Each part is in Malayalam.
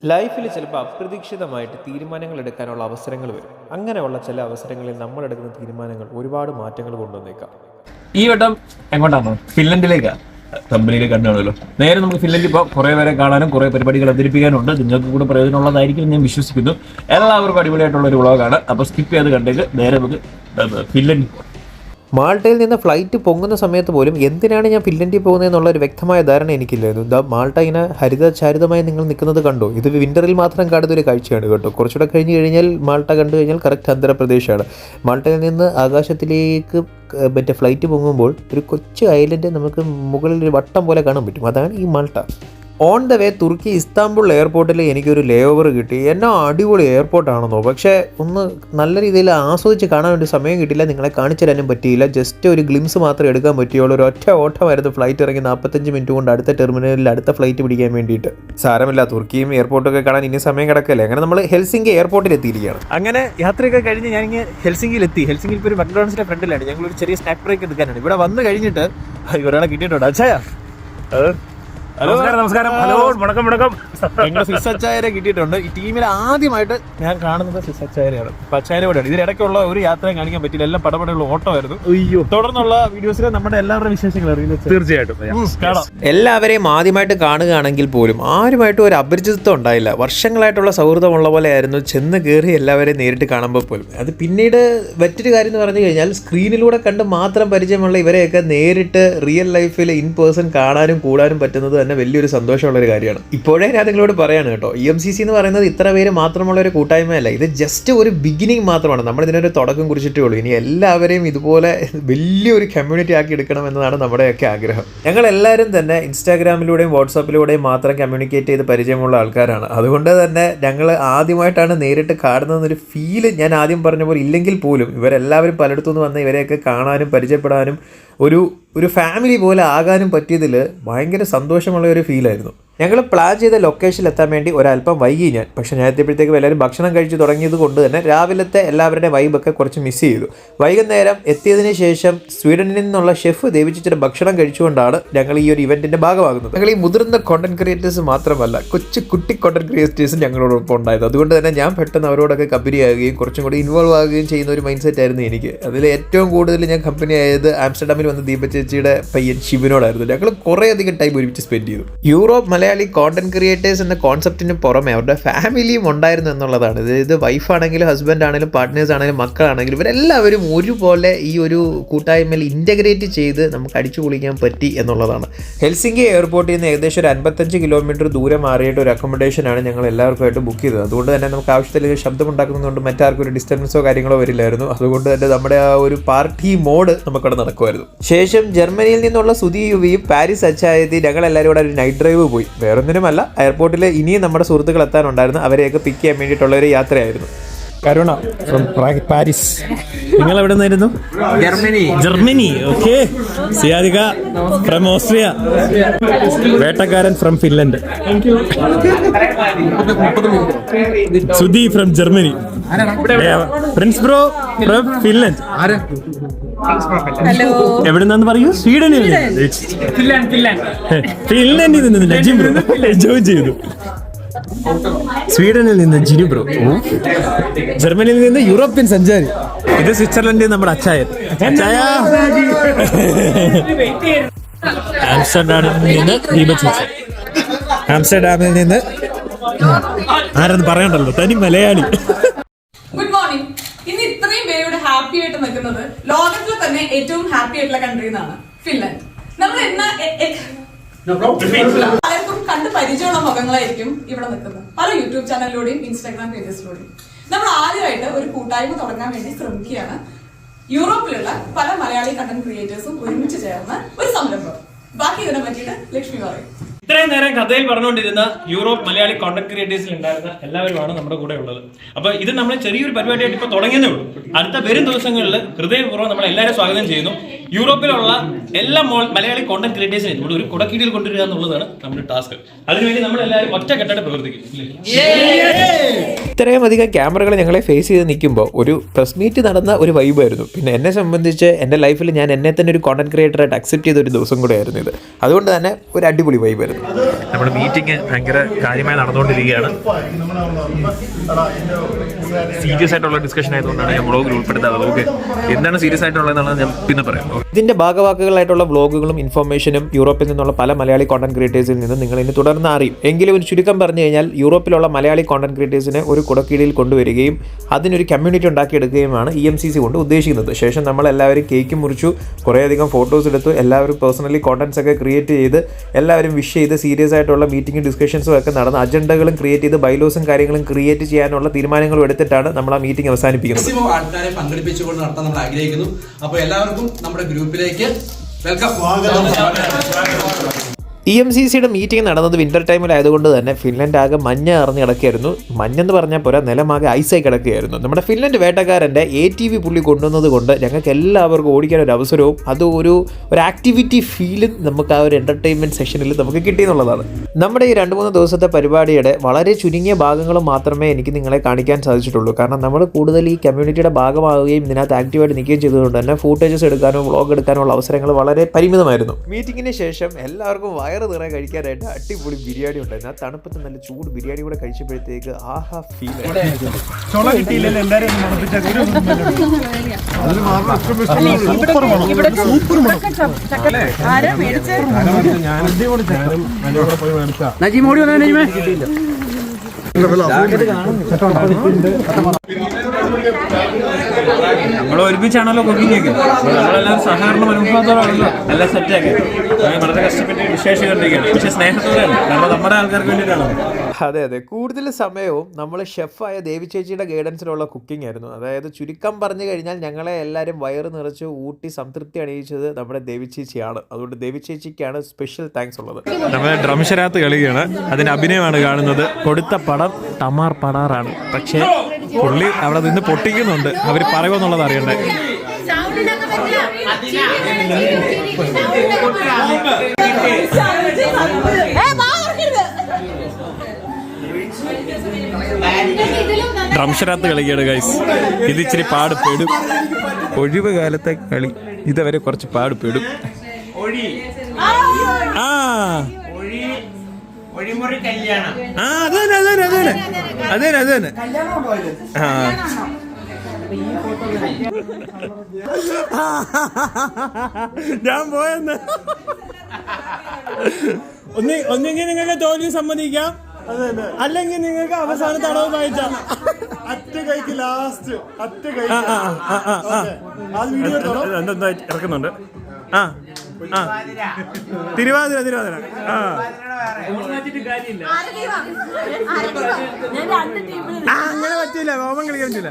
ലൈഫിൽ ചിലപ്പോൾ അപ്രതീക്ഷിതമായിട്ട് തീരുമാനങ്ങൾ എടുക്കാനുള്ള അവസരങ്ങൾ വരും. അങ്ങനെയുള്ള ചില അവസരങ്ങളിൽ നമ്മൾ എടുക്കുന്ന തീരുമാനങ്ങൾ ഒരുപാട് മാറ്റങ്ങൾ കൊണ്ടുവന്നേക്കാം. ഈ വട്ടം എങ്ങോട്ടാണോ? ഫിൻലൻഡിലേക്കാണ്. കമ്പനിയിൽ കണ്ടാണല്ലോ. നേരെ നമുക്ക് ഫിൻലൻഡിൽ ഇപ്പോൾ കുറേ പേരെ കാണാനും കുറേ പരിപാടികൾ അവതരിപ്പിക്കാനുണ്ട്. നിങ്ങൾക്ക് കൂടെ പ്രയോജനമുള്ളതായിരിക്കും ഞാൻ വിശ്വസിക്കുന്നു. എല്ലാവർക്കും അടിപൊളിയായിട്ടുള്ള ഒരു വ്ളോഗാണ്. അപ്പോൾ സ്കിപ്പ് ചെയ്ത് കണ്ടേക്ക് നേരെ നമുക്ക് ഫിൻലൻഡിൽ. മാൾട്ടയിൽ നിന്ന് ഫ്ലൈറ്റ് പൊങ്ങുന്ന സമയത്ത് പോലും എന്തിനാണ് ഞാൻ ഫിൻലൻഡിൽ പോകുന്നതെന്നുള്ള ഒരു വ്യക്തമായ ധാരണ എനിക്കില്ലായിരുന്നു. മാൾട്ട ഇങ്ങനെ ഹരിതചാരിതമായി നിങ്ങൾ നിൽക്കുന്നത് കണ്ടോ? ഇത് വിൻ്ററിൽ മാത്രം കാണുന്ന ഒരു കാഴ്ചയാണ് കേട്ടോ. കുറച്ചുകൂടെ കഴിഞ്ഞ് കഴിഞ്ഞാൽ മാൾട്ട കണ്ടു കഴിഞ്ഞാൽ കറക്റ്റ് ആന്ധ്രാപ്രദേശാണ്. മാൾട്ടയിൽ നിന്ന് ആകാശത്തിലേക്ക് മറ്റേ ഫ്ലൈറ്റ് പൊങ്ങുമ്പോൾ ഒരു കൊച്ചു ഐലൻഡ് നമുക്ക് മുകളിൽ ഒരു വട്ടം പോലെ കാണാൻ പറ്റും. അതാണ് ഈ മാൾട്ട. ഓൺ ദ വേ തുർക്കി ഇസ്താംബുൾ എയർപോർട്ടിൽ എനിക്കൊരു ലേ ഓവർ കിട്ടി. എന്നാ അടിപൊളി എയർപോർട്ടാണെന്നോ. പക്ഷേ ഒന്ന് നല്ല രീതിയിൽ ആസ്വദിച്ച് കാണാൻ വേണ്ടി സമയം കിട്ടില്ല. നിങ്ങളെ കാണിച്ചു തരാനും പറ്റിയില്ല. ജസ്റ്റ് ഒരു ഗ്ലിംസ് മാത്രമേ എടുക്കാൻ പറ്റുള്ളൂ. ഒരു ഒറ്റ ഓട്ടമായിരുന്നു. ഫ്ലൈറ്റ് ഇറങ്ങി 45 മിനിറ്റ് കൊണ്ട് അടുത്ത ടെർമിനലിൽ അടുത്ത ഫ്ലൈറ്റ് പിടിക്കാൻ വേണ്ടിയിട്ട്. സാരമില്ല, തുർക്കിയും എയർപോർട്ടൊക്കെ കാണാൻ ഇനി സമയം കിടക്കല്ലേ. അങ്ങനെ നമ്മൾ ഹെൽസിങ്കി എയർപോർട്ടിൽ എത്തിയിരിക്കുകയാണ്. അങ്ങനെ യാത്രയൊക്കെ കഴിഞ്ഞ് ഞാനിങ്ങനെ ഹെൽസിംഗിയിലെത്തി. ഹെൽസിംഗിൽ ഇപ്പോൾ ഒരു മക്ഡോണൽസിൻ്റെ ഫ്രണ്ടിലാണ്. ഞങ്ങളൊരു ചെറിയ സ്നാക്ക് ബ്രേക്ക് എടുക്കാനാണ്. ഇവിടെ വന്ന് കഴിഞ്ഞിട്ട് ഒരാളെ കിട്ടിയിട്ടുണ്ട്. അച്ഛായ ഹലോ, നമസ്കാരം. ഹലോ, വണക്കം വണക്കം. ഞങ്ങൾ സിസ് അച്ചായരെ കിട്ടിയിട്ടുണ്ട്. ഈ ടീമിൽ ആദ്യമായിട്ട് ഞാൻ കാണുന്നത് സിസ് അച്ചായരെയാണ്. അപ്പം അച്ചായരോടാണ് ഇതിനിടയ്ക്കുള്ള ഒരു യാത്രയും കാണിക്കാൻ പറ്റില്ല. എല്ലാം പടപടയുള്ള ഓട്ടമായിരുന്നു. അയ്യോ, തുടർന്നുള്ള വീഡിയോസിൽ നമ്മുടെ എല്ലാവരുടെ വിശേഷങ്ങൾ അറിയില്ല. തീർച്ചയായിട്ടും കാണാം. എല്ലാവരെയും ആദ്യമായിട്ട് കാണുകയാണെങ്കിൽ പോലും ആരുമായിട്ടും ഒരു അപരിചിതത്വം ഉണ്ടായില്ല. വർഷങ്ങളായിട്ടുള്ള സൗഹൃദമുള്ള പോലെ ആയിരുന്നു ചെന്ന് കയറി എല്ലാവരെയും നേരിട്ട് കാണുമ്പോൾ പോലും. അത് പിന്നീട് മറ്റൊരു കാര്യം എന്ന് പറഞ്ഞു കഴിഞ്ഞാൽ സ്ക്രീനിലൂടെ കണ്ട് മാത്രം പരിചയമുള്ള ഇവരെയൊക്കെ നേരിട്ട് റിയൽ ലൈഫിൽ ഇൻ പേഴ്സൺ കാണാനും കൂടാനും പറ്റുന്നത് തന്നെ വലിയൊരു സന്തോഷമുള്ളൊരു കാര്യമാണ്. ഇപ്പോഴേ ഞാൻ നിങ്ങളോട് പറയാണ് കേട്ടോ, EMCC എന്ന് പറയുന്നത് ഇത്ര പേര് മാത്രമുള്ള ഒരു കൂട്ടായ്മയല്ല. ഇത് ജസ്റ്റ് ഒരു ബിഗിനിങ് മാത്രമാണ്. നമ്മൾ ഇതിനൊരു തുടക്കം കുറിച്ചിട്ടേ ഉള്ളൂ. ഇനി എല്ലാവരെയും ഇതുപോലെ വലിയൊരു കമ്മ്യൂണിറ്റി ആക്കി എടുക്കണം എന്നതാണ് നമ്മുടെയൊക്കെ ആഗ്രഹം. ഞങ്ങൾ എല്ലാവരും തന്നെ ഇൻസ്റ്റാഗ്രാമിലൂടെയും വാട്സാപ്പിലൂടെയും മാത്രം കമ്മ്യൂണിക്കേറ്റ് ചെയ്ത് പരിചയമുള്ള ആൾക്കാരാണ്. അതുകൊണ്ട് തന്നെ ഞങ്ങൾ ആദ്യമായിട്ടാണ് നേരിട്ട് കാണുന്നതെന്നൊരു ഫീല് ഞാൻ ആദ്യം പറഞ്ഞ പോലെ ഇല്ലെങ്കിൽ പോലും ഇവരെല്ലാവരും പലയിടത്തുനിന്ന് വന്ന് ഇവരെയൊക്കെ കാണാനും പരിചയപ്പെടാനും ഒരു ഫാമിലി പോലെ ആകാനും പറ്റിയതിൽ ഭയങ്കര സന്തോഷമുള്ള ഒരു ഫീലായിരുന്നു. ഞങ്ങൾ പ്ലാൻ ചെയ്ത ലൊക്കേഷനിൽ എത്താൻ വേണ്ടി ഒരല്പം വൈകി ഞാൻ. പക്ഷേ ഞാൻ എത്തിയപ്പോഴത്തേക്കും എല്ലാവരും ഭക്ഷണം കഴിച്ച് തുടങ്ങിയത് കൊണ്ട് തന്നെ രാവിലത്തെ എല്ലാവരുടെയും വൈബൊക്കെ കുറച്ച് മിസ് ചെയ്തു. വൈകുന്നേരം എത്തിയതിന് ശേഷം സ്വീഡനിൽ നിന്നുള്ള ഷെഫ് ദേവിച്ചിട്ട് ഭക്ഷണം കഴിച്ചുകൊണ്ടാണ് ഞങ്ങൾ ഈ ഒരു ഇവൻറ്റിൻ്റെ ഭാഗമാകുന്നത്. ഞങ്ങൾ ഈ മുതിർന്ന കോണ്ടന്റ് ക്രിയേറ്റേഴ്സ് മാത്രമല്ല, കുട്ടി കോണ്ടന്റ് ക്രിയേറ്റേഴ്സും ഞങ്ങളോടൊപ്പം ഉണ്ടായത്. അതുകൊണ്ട് തന്നെ ഞാൻ പെട്ടെന്ന് അവരോടൊക്കെ കമ്പനി ആകുകയും കുറച്ചും കൂടി ഇൻവോൾവ് ആകുകയും ചെയ്യുന്ന ഒരു മൈൻഡ് സെറ്റ് ആയിരുന്നു എനിക്ക്. അതിൽ ഏറ്റവും കൂടുതൽ ഞാൻ കമ്പനി ആയത് ആംസ്റ്റർഡാമിൽ വന്ന ദീപ ചേച്ചിയുടെ പയ്യൻ ശിവനോടായിരുന്നു. ഞങ്ങൾ കുറേയധികം ടൈം ഒരുമിച്ച് സ്പെൻഡ് ചെയ്തു. യൂറോപ്പ് മലയാളി കോണ്ടന്റ് ക്രിയേറ്റേഴ്സ് എന്ന കോൺസെപ്റ്റിന് പുറമെ അവരുടെ ഫാമിലിയും ഉണ്ടായിരുന്നു എന്നുള്ളതാണ്. ഇത് വൈഫാണെങ്കിലും ഹസ്ബൻഡ് ആണെങ്കിലും പാർട്ട്നേഴ്സ് ആണെങ്കിലും മക്കളാണെങ്കിലും ഇവരെല്ലാവരും ഒരുപോലെ ഈ ഒരു കൂട്ടായ്മയിൽ ഇൻ്റഗ്രേറ്റ് ചെയ്ത് നമുക്ക് അടിച്ചു പൊളിക്കാൻ പറ്റി എന്നുള്ളതാണ്. ഹെൽസിങ്കി എയർപോർട്ടിൽ നിന്ന് ഏകദേശം ഒരു 55 കിലോമീറ്റർ ദൂരം മാറിയിട്ട് ഒരു അക്കോമഡേഷനാണ് ഞങ്ങൾ എല്ലാവർക്കുമായിട്ട് ബുക്ക് ചെയ്തത്. അതുകൊണ്ട് തന്നെ നമുക്ക് ആവശ്യത്തിൽ ശബ്ദമുണ്ടാക്കുന്നതുകൊണ്ട് മറ്റാർക്കും ഒരു ഡിസ്റ്റർബൻസോ കാര്യങ്ങളോ വരില്ലായിരുന്നു. അതുകൊണ്ട് തന്നെ നമ്മുടെ ആ ഒരു പാർട്ടി മോഡ് നമുക്കവിടെ നടക്കുമായിരുന്നു. ശേഷം ജർമ്മനിയിൽ നിന്നുള്ള സുധി യുവിയും പാരീസ് അച്ചായത്തി ഞങ്ങളെല്ലാവരും കൂടെ ഒരു നൈറ്റ് ഡ്രൈവ് പോയി. വേറൊന്നിനുമല്ല, എയർപോർട്ടിൽ ഇനിയും നമ്മുടെ സുഹൃത്തുക്കൾ എത്താനുണ്ടായിരുന്നു. അവരെയൊക്കെ പിക്ക് ചെയ്യാൻ വേണ്ടിയിട്ടുള്ള ഒരു യാത്രയായിരുന്നു. Karuna from Paris. നിങ്ങൾ എവിടെ നിന്നായിരുന്നു? Germany. Okay. Siyadika from Austria. വേട്ടക്കാരൻ from Finland. Sudhi from Germany. Prince bro from Finland. എവിടെന്നാന്ന് പറയൂ? സ്വീഡനിൽ ഫിൻലൻഡിൽ നിന്ന് നജീം ബ്രോ ജോയിൻ ചെയ്തു. സ്വീഡനിൽ നിന്ന് ജിനു ബ്രോ. ജർമ്മനിയിൽ നിന്ന് യൂറോപ്യൻ സഞ്ചാരി. ഇത് സ്വിറ്റ്സർലൻഡിൽ നമ്മുടെ അച്ചായൻ. ആംസ്റ്റർഡാമിൽ നിന്ന് ദീപ ചേച്ചി. ആംസ്റ്റർഡാമിൽ നിന്ന് ആരെന്ന് പറയണ്ടല്ലോ, തനി മലയാളി. Good morning. ഇന്ന് ഇത്രയും പേരോട് ഹാപ്പി ആയിട്ട് നിൽക്കുന്നത് ലോകത്തിലെ തന്നെ ഏറ്റവും ഹാപ്പി ആയിട്ടുള്ള കൺട്രി എന്നാണ് ഫിൻലൻഡ്. നമ്മൾ പലർക്കും കണ്ട് പരിചയമുള്ള മുഖങ്ങളായിരിക്കും ഇവിടെ നിൽക്കുന്നത്. പല യൂട്യൂബ് ചാനലിലൂടെയും ഇൻസ്റ്റാഗ്രാം പേജസിലൂടെയും നമ്മൾ ആദ്യമായിട്ട് ഒരു കൂട്ടായ്മ തുടങ്ങാൻ വേണ്ടി ശ്രമിക്കുകയാണ്. യൂറോപ്പിലുള്ള പല മലയാളി കണ്ടന്റ് ക്രിയേറ്റേഴ്സും ഒരുമിച്ച് ചേർന്ന് ഒരു സംരംഭം. ബാക്കി ഇതിനെ പറ്റിയിട്ട് ലക്ഷ്മി പറയും. ഇത്രയും നേരം കഥയിൽ പറഞ്ഞുകൊണ്ടിരുന്ന യൂറോപ്പ് മലയാളി കോണ്ടന്റ് ക്രിയേറ്റേഴ്സിൽ ഉണ്ടായിരുന്ന എല്ലാവരുമാണ് നമ്മുടെ കൂടെ ഉള്ളത്. അപ്പോൾ ഇത് നമ്മൾ ചെറിയൊരു പരിപാടിയായിട്ട് ഇപ്പോൾ തുടങ്ങിയതേ ഉള്ളൂ. അടുത്ത വരും ദിവസങ്ങളിൽ ഹൃദയപൂർവ്വം നമ്മൾ എല്ലാവരും സ്വാഗതം ചെയ്യുന്നു. യൂറോപ്പിലുള്ള എല്ലാ മലയാളി കോണ്ടന്റ് ക്രിയേറ്റേഴ്സിനെ ഇവിടെ ഒരു കുടക്കീഴിൽ കൊണ്ടുവരിക എന്നുള്ളതാണ് നമ്മുടെ ടാസ്ക്. അതിനുവേണ്ടി നമ്മൾ എല്ലാവരും ഒറ്റക്കെട്ടായിട്ട് പ്രവർത്തിക്കും. ഇത്രയും അധികം ക്യാമറകൾ ഞങ്ങളെ ഫേസ് ചെയ്ത് നിൽക്കുമ്പോൾ ഒരു പ്രസ് മീറ്റ് നടന്ന ഒരു വൈബായിരുന്നു. പിന്നെ എന്നെ സംബന്ധിച്ച് എൻ്റെ ലൈഫിൽ ഞാൻ എന്നെ തന്നെ ഒരു കോണ്ടന്റ് ക്രിയേറ്ററായിട്ട് അക്സെപ്റ്റ് ചെയ്ത ഒരു ദിവസം കൂടെ ആയിരുന്നു ഇത്. അതുകൊണ്ട് തന്നെ ഒരു അടിപൊളി വൈബായിരുന്നു. നമ്മുടെ മീറ്റിംഗ് ഭയങ്കര കാര്യമായി നടന്നുകൊണ്ടിരിക്കുകയാണ്. സീരിയസ് ആയിട്ടുള്ള ഡിസ്കഷൻ ആയതുകൊണ്ടാണ് ഞാൻ വ്ളോഗിൽ ഉൾപ്പെടുത്താറ്. ഓക്കെ, എന്താണ് സീരിയസ് ആയിട്ടുള്ളതെന്നുള്ളത് ഞാൻ പിന്നെ പറയാം. ഇതിന്റെ ഭാഗവാക്കുകളായിട്ടുള്ള വ്ളോഗുകളും ഇൻഫർമേഷനും യൂറോപ്പിൽ നിന്നുള്ള പല മലയാളി കോണ്ടന്റ് ക്രിയേറ്റേഴ്സിൽ നിന്ന് നിങ്ങൾ ഇനി തുടർന്ന് അറിയും. എങ്കിലും ഒരു ചുരുക്കം പറഞ്ഞു കഴിഞ്ഞാൽ യൂറോപ്പിലുള്ള മലയാളി കോണ്ടന്റ് ക്രിയേറ്റേഴ്സിനെ ഒരു കുടക്കീഴിൽ കൊണ്ടുവരികയും അതിനൊരു കമ്മ്യൂണിറ്റി ഉണ്ടാക്കിയെടുക്കുകയുമാണ് EMCC കൊണ്ട് ഉദ്ദേശിക്കുന്നത്. ശേഷം നമ്മളെല്ലാവരും കേക്ക് മുറിച്ചു, കുറേയധികം ഫോട്ടോസ് എടുത്തു, എല്ലാവരും പേഴ്സണലി കോണ്ടന്റ്സ് ഒക്കെ ക്രിയേറ്റ് ചെയ്ത് എല്ലാവരും വിഷ് ചെയ്ത് സീരിയസ് ആയിട്ടുള്ള മീറ്റിംഗും ഡിസ്കഷൻസും ഒക്കെ നടന്ന് അജണ്ടകളും ക്രിയേറ്റ് ചെയ്ത് ബൈലോസും കാര്യങ്ങളും ക്രിയേറ്റ് ചെയ്യാനുള്ള തീരുമാനങ്ങളും എടുത്തിട്ടാണ് നമ്മൾ ആ മീറ്റിംഗ് അവസാനിപ്പിക്കുന്നത്. ആൾക്കാരെ പങ്കെടുപ്പിച്ചുകൊണ്ട് നടത്താൻ നമ്മൾ ആഗ്രഹിക്കുന്നു. അപ്പോൾ എല്ലാവർക്കും നമ്മുടെ ഗ്രൂപ്പിലേക്ക് വെൽക്കം. EMCCയുടെ മീറ്റിംഗ് നടന്നത് വിന്റർ ടൈമിലായതുകൊണ്ട് തന്നെ ഫിൻലൻഡ് ആകെ മഞ്ഞ അറിഞ്ഞ് കിടക്കുകയായിരുന്നു. മഞ്ഞെന്ന് പറഞ്ഞാൽ പോരാ, നിലമാകെ ഐസായി കിടക്കുകയായിരുന്നു. നമ്മുടെ ഫിൻലൻഡ് വേട്ടക്കാരൻ്റെ ATV പുള്ളി കൊണ്ടുവന്നത് കൊണ്ട് ഞങ്ങൾക്ക് എല്ലാവർക്കും ഓടിക്കാൻ ഒരു അവസരവും അത് ഒരു ആക്ടിവിറ്റി ഫീലും നമുക്ക് ആ ഒരു എൻ്റർടൈൻമെൻറ്റ് സെഷനിൽ നമുക്ക് കിട്ടിയെന്നുള്ളതാണ്. നമ്മുടെ ഈ 2-3 ദിവസത്തെ പരിപാടിയുടെ വളരെ ചുരുങ്ങിയ ഭാഗങ്ങൾ മാത്രമേ എനിക്ക് നിങ്ങളെ കാണിക്കാൻ സാധിച്ചിട്ടുള്ളൂ. കാരണം നമ്മൾ കൂടുതൽ ഈ കമ്മ്യൂണിറ്റിയുടെ ഭാഗമാവുകയും ഇതിനകത്ത് ആക്റ്റീവായിട്ട് നിൽക്കുകയും ചെയ്തതുകൊണ്ട് തന്നെ ഫൂട്ടേജസ് എടുക്കാനോ വ്ളോഗ് എടുക്കാനുള്ള അവസരങ്ങൾ വളരെ പരിമിതമായിരുന്നു. മീറ്റിങ്ങിന് ശേഷം എല്ലാവർക്കും വയറ് നിറയെ കഴിക്കാനായിട്ട് അടിപൊളി ബിരിയാണി ഉണ്ടായിരുന്നു. ആ തണുപ്പത്ത് നല്ല ചൂട് ബിരിയാണി കൂടെ കഴിച്ചപ്പോഴത്തേക്ക് ആഹാ ഫീൽ. നമ്മൾ ഒരുമിച്ചാണല്ലോ കുക്കിംഗ് ഒക്കെ, നമ്മളെല്ലാം സഹകരണ മനോഭാവത്തോടാണല്ലോ എല്ലാം സെറ്റാക്കി വളരെ കഷ്ടപ്പെട്ട് വിശേഷം കണ്ടിരിക്കുകയാണ്. പക്ഷെ സ്നേഹത്തോടെയാണ്, കാരണം നമ്മുടെ ആൾക്കാർക്ക് വേണ്ടിയിട്ടാണ്. അതെ, കൂടുതൽ സമയവും നമ്മൾ ഷെഫായ ദേവി ചേച്ചിയുടെ ഗൈഡൻസിലുള്ള കുക്കിംഗ് ആയിരുന്നു. അതായത് ചുരുക്കം പറഞ്ഞു കഴിഞ്ഞാൽ ഞങ്ങളെ എല്ലാവരും വയറ് നിറച്ച് ഊട്ടി സംതൃപ്തി അണിയിച്ചത് നമ്മുടെ ദേവി ചേച്ചിയാണ്. അതുകൊണ്ട് ദേവി ചേച്ചിക്കാണ് സ്പെഷ്യൽ താങ്ക്സ് ഉള്ളത്. നമ്മുടെ ഡ്രംശരാത്ത് കളിയാണ്, അതിന് അഭിനയമാണ് കാണുന്നത്. കൊടുത്ത പടം ടമാർ പടാറാണ്, പക്ഷേ പുള്ളി അവിടെ നിന്ന് പൊട്ടിക്കുന്നുണ്ട്. അവർ പറയുമെന്നുള്ളത് അറിയണ്ടേ. ഡ്രംശരാത്ത് കളിക്കുകയാണ് ഗൈസ്. ഇത് ഇച്ചിരി പാടുപെടും. ഒഴിവ് കാലത്തെ കളി ഇതുവരെ കുറച്ച് പാടുപെടും. അതന്നെ ഞാൻ പോയെന്ന്. ഒന്നെങ്കിൽ നിങ്ങൾക്ക് തോൽവി സമ്മതിക്കാം, അല്ലെങ്കിൽ നിങ്ങൾക്ക് അവസാനം തടവ് വായിച്ചാൽ ഇറക്കുന്നുണ്ട്. തിരുവാതിര അങ്ങനെ പറ്റില്ല, ഹോമം കളിക്കാൻ പറ്റില്ല.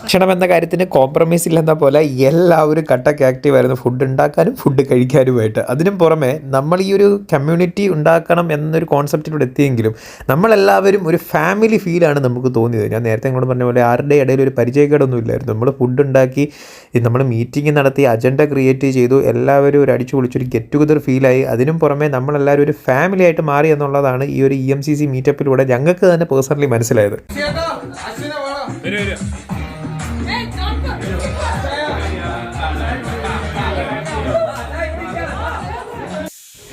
ഭക്ഷണം എന്ന കാര്യത്തിന് കോംപ്രമൈസ് ഇല്ലെന്ന പോലെ എല്ലാവരും കട്ടക്ക് ആക്റ്റീവായിരുന്നു, ഫുഡ് ഉണ്ടാക്കാനും ഫുഡ് കഴിക്കാനുമായിട്ട്. അതിനും പുറമെ നമ്മൾ ഈ ഒരു കമ്മ്യൂണിറ്റി ഉണ്ടാക്കണം എന്നൊരു കോൺസെപ്റ്റിലൂടെ എത്തിയെങ്കിലും നമ്മളെല്ലാവരും ഒരു ഫാമിലി ഫീലാണ് നമുക്ക് തോന്നിയത്. ഞാൻ നേരത്തെ നിങ്ങളോട് പറഞ്ഞ പോലെ ആരുടെ ഇടയിൽ ഒരു പരിചയക്കേടൊന്നും ഇല്ലായിരുന്നു. നമ്മൾ ഫുഡ് ഉണ്ടാക്കി, നമ്മൾ മീറ്റിംഗ് നടത്തി, അജണ്ട ക്രിയേറ്റ് ചെയ്തു, എല്ലാവരും ഒരു അടിച്ചു പൊളിച്ചൊരു ഗെറ്റ് ടുഗദർ ഫീലായി. അതിനും പുറമെ നമ്മളെല്ലാവരും ഒരു ഫാമിലി ആയിട്ട് മാറി എന്നുള്ളതാണ് ഈ ഒരു EMCC മീറ്റപ്പിലൂടെ ഞങ്ങൾക്ക് തന്നെ പേഴ്സണലി മനസ്സിലായത്.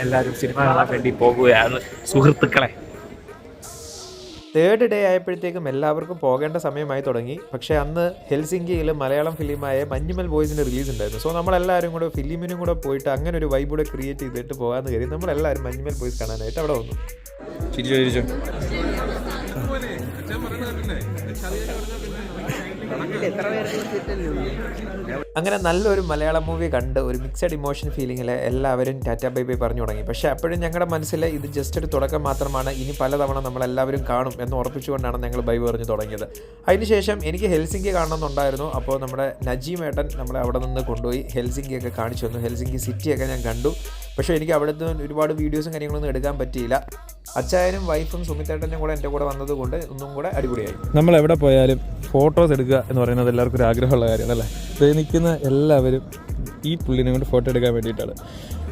എല്ലാവരും സിനിമ കാണാൻ വേണ്ടി പോകുകയാണ് സുഹൃത്തുക്കളെ. 3rd ഡേ ആയപ്പോഴത്തേക്കും എല്ലാവർക്കും പോകേണ്ട സമയമായി തുടങ്ങി. പക്ഷേ അന്ന് ഹെൽസിങ്കിയിൽ മലയാളം ഫിലിമായ മഞ്ഞുമൽ ബോയ്സിൻ്റെ റിലീസ് ഉണ്ടായിരുന്നു. സോ നമ്മളെല്ലാവരും കൂടെ ഫിലിമിനും കൂടെ പോയിട്ട് അങ്ങനെ ഒരു വൈബ് കൂടെ ക്രിയേറ്റ് ചെയ്തിട്ട് പോകാമെന്ന് കരുതി നമ്മളെല്ലാവരും മഞ്ഞുമൽ ബോയ്സ് കാണാനായിട്ട് അവിടെ വന്നു. അങ്ങനെ നല്ലൊരു മലയാളം മൂവി കണ്ട് ഒരു മിക്സഡ് ഇമോഷൻ ഫീലിങ്ങിൽ എല്ലാവരും ടാറ്റ ബൈ ബൈ പറഞ്ഞു തുടങ്ങി. പക്ഷേ അപ്പോഴും ഞങ്ങളുടെ മനസ്സിൽ ഇത് ജസ്റ്റ് ഒരു തുടക്കം മാത്രമാണ്, ഇനി പലതവണ നമ്മളെല്ലാവരും കാണും എന്ന് ഉറപ്പിച്ചുകൊണ്ടാണ് ഞങ്ങൾ ബൈ പറഞ്ഞു തുടങ്ങിയത്. അതിനുശേഷം എനിക്ക് ഹെൽസിങ്കി കാണണമെന്നുണ്ടായിരുന്നു. അപ്പോൾ നമ്മുടെ നജീം ഏട്ടൻ നമ്മളെ അവിടെ നിന്ന് കൊണ്ടുപോയി ഹെൽസിങ്കിയൊക്കെ കാണിച്ചു തന്നു. ഹെൽസിങ്കി സിറ്റിയൊക്കെ ഞാൻ കണ്ടു. പക്ഷേ എനിക്ക് അവിടുത്തെ ഒരുപാട് വീഡിയോസും കാര്യങ്ങളൊന്നും എടുക്കാൻ പറ്റിയില്ല. അച്ചായനും വൈഫും സുമിത്തേട്ടനും കൂടെ എൻ്റെ കൂടെ വന്നതുകൊണ്ട് ഒന്നും കൂടെ അടിപൊളിയായി. നമ്മൾ എവിടെ പോയാലും ഫോട്ടോസ് എടുക്കുക എന്ന് പറയുന്നത് എല്ലാവർക്കും ഒരു ആഗ്രഹമുള്ള കാര്യമാണ് അല്ലേ. നിൽക്കുന്ന എല്ലാവരും ഈ പുള്ളിനെ കൊണ്ട് ഫോട്ടോ എടുക്കാൻ വേണ്ടിയിട്ടാണ്.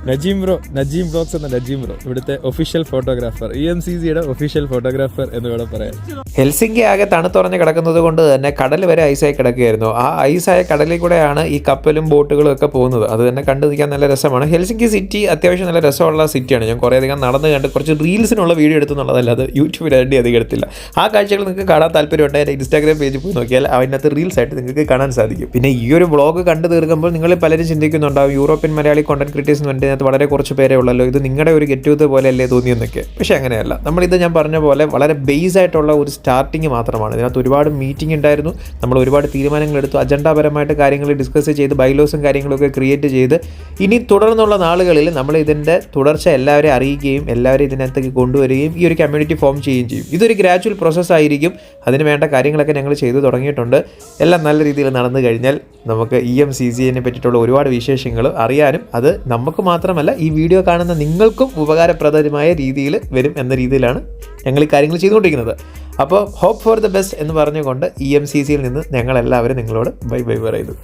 നജീം ബ്ലോഗ്സ് എന്ന നജീം ബ്രോ ഇവിടുത്തെ ഒഫീഷ്യൽ ഫോട്ടോഗ്രാഫർ, EMCCയുടെ ഒഫീഷ്യൽ ഫോട്ടോഗ്രാഫർ എന്ന് വേണം പറയാൻ. ഹെൽസിങ്കി ആകെ തണുത്തുറഞ്ഞ് കിടക്കുന്നത് കൊണ്ട് തന്നെ കടൽ വരെ ഐസായി കിടക്കുകയായിരുന്നു. ആ ഐസായ കടലിൽ കൂടെയാണ് ഈ കപ്പലും ബോട്ടുകളും ഒക്കെ പോകുന്നത്. അത് തന്നെ കണ്ടു നിൽക്കാൻ നല്ല രസമാണ്. ഹെൽസിങ്കി സിറ്റി അത്യാവശ്യം നല്ല രസമുള്ള സിറ്റിയാണ്. ഞാൻ കുറേയധികം നടന്ന് കണ്ട് കുറച്ച് റീൽസിനുള്ള വീഡിയോ എടുത്തുന്നുള്ളതല്ല, അത് യൂട്യൂബിൽ വേണ്ടി അധികം എടുത്തില്ല. ആ കാഴ്ചകൾ നിങ്ങൾക്ക് കാണാൻ താല്പര്യമുണ്ട്, എൻ്റെ ഇൻസ്റ്റാഗ്രാം പേജിൽ പോയി നോക്കിയാൽ അതിനകത്ത് റീൽസ് ആയിട്ട് നിങ്ങൾക്ക് കാണാൻ സാധിക്കും. പിന്നെ ഈ ഒരു വ്ളോഗ് കണ്ടു തീർക്കുമ്പോൾ നിങ്ങൾ പലരും ചിന്തിക്കുന്നുണ്ടാവും, യൂറോപ്യൻ മലയാളി കോണ്ടന്റ് ക്രിയേറ്റേഴ്സ് എന്ന് പറഞ്ഞാൽ വളരെ കുറച്ച് പേരേ ഉള്ളല്ലോ, ഇത് നിങ്ങളുടെ ഒരു ഗെറ്റ് ടുഗദർ പോലെ അല്ലേ തോന്നിയെന്നൊക്കെ. പക്ഷേ അങ്ങനെയല്ല. നമ്മളിത് ഞാൻ പറഞ്ഞ പോലെ വളരെ ബേസ് ആയിട്ടുള്ള ഒരു സ്റ്റാർട്ടിങ് മാത്രമാണ്. ഇതിനകത്ത് ഒരുപാട് മീറ്റിംഗ് ഉണ്ടായിരുന്നു, നമ്മൾ ഒരുപാട് തീരുമാനങ്ങൾ എടുത്തു, അജണ്ടാപരമായിട്ട് കാര്യങ്ങൾ ഡിസ്കസ് ചെയ്ത് ബൈലോസും കാര്യങ്ങളൊക്കെ ക്രിയേറ്റ് ചെയ്ത് ഇനി തുടർന്നുള്ള നാളുകളിൽ നമ്മൾ ഇതിൻ്റെ തുടർച്ച എല്ലാവരെയും അറിയിക്കുകയും എല്ലാവരെയും ഇതിനകത്തേക്ക് കൊണ്ടുവരികയും ഈ ഒരു കമ്മ്യൂണിറ്റി ഫോം ചെയ്യുകയും ചെയ്യും. ഇതൊരു ഗ്രാജുവൽ പ്രോസസ്സായിരിക്കും. അതിന് വേണ്ട കാര്യങ്ങളൊക്കെ ഞങ്ങൾ ചെയ്തു തുടങ്ങിയിട്ടുണ്ട്. എല്ലാം നല്ല രീതിയിൽ നടന്നു കഴിഞ്ഞാൽ നമുക്ക് EMCCയെ പറ്റിയിട്ടുള്ള ഒരുപാട് വിശേഷങ്ങൾ അറിയാനും അത് നമുക്ക് മാത്രമല്ല ഈ വീഡിയോ കാണുന്ന നിങ്ങൾക്കും ഉപകാരപ്രദമായ രീതിയിൽ വരും എന്ന രീതിയിലാണ് ഞങ്ങൾ ഈ കാര്യങ്ങൾ ചെയ്തുകൊണ്ടിരിക്കുന്നത്. അപ്പോൾ ഹോപ്പ് ഫോർ ദ ബെസ്റ്റ് എന്ന് പറഞ്ഞുകൊണ്ട് EMCCയിൽ നിന്ന് ഞങ്ങളെല്ലാവരും നിങ്ങളോട് ബൈ പറയുന്നു.